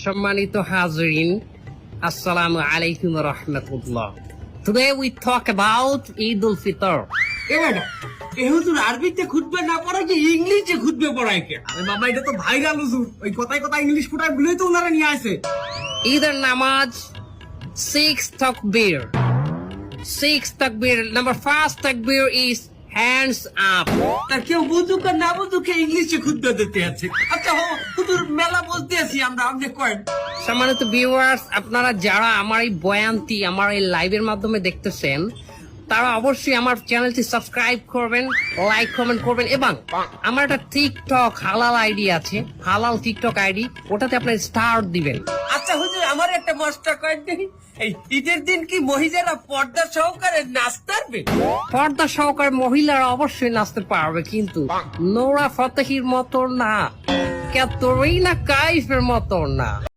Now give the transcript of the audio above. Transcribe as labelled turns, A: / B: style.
A: সম্মানিত হাজরিন, আসসালামু আলাইকুম রহমতুল্লাহ। Today we talk about Eid al-Fitr.
B: হুজুর আরবিতে খুতবা না পড়ায় কি ইংলিশে খুতবা পড়ায় কে?
C: আরে বাবা এটা তো ভাইরাল হুজুর, ওই কথায় কথায় ইংলিশ ফুটায় বলেই তো ওনারা নিয়ে আসে।
A: ঈদের নামাজ 6 takbir. 6 takbir. Number first takbir is hands up.
B: তার কেউ বুঝুক আর না বুঝুক ইংলিশে খুতবা দিতে আছে। আচ্ছা হুজুর মেলা বলতে আছি আমরা, আপনি কয়েন।
A: সম্মানিত ভিউয়ার্স, আপনারা যারা আমার এই বয়ানটি আমার এই লাইভের মাধ্যমে দেখতেছেন, তারা অবশ্যই আমার চ্যানেলটি সাবস্ক্রাইব করবেন, লাইক কমেন্ট করবেন, এবং আমার একটা টিকটক হালাল আইডি আছে, হালাল টিকটক আইডি, ওটাতে আপনার স্টার দিবেন।
B: আচ্ছা হুজুর আমার একটা মশটা কয়েন দেখি, এই ঈদের দিন কি মহিলারা পর্দা সহকারে নাচতে পারবে?
A: পর্দা সহকারে মহিলারা অবশ্যই নাচতে পারবে, কিন্তু নোরা ফতেহির মতো না, ক্যাটরিনা কাইফের মতো না।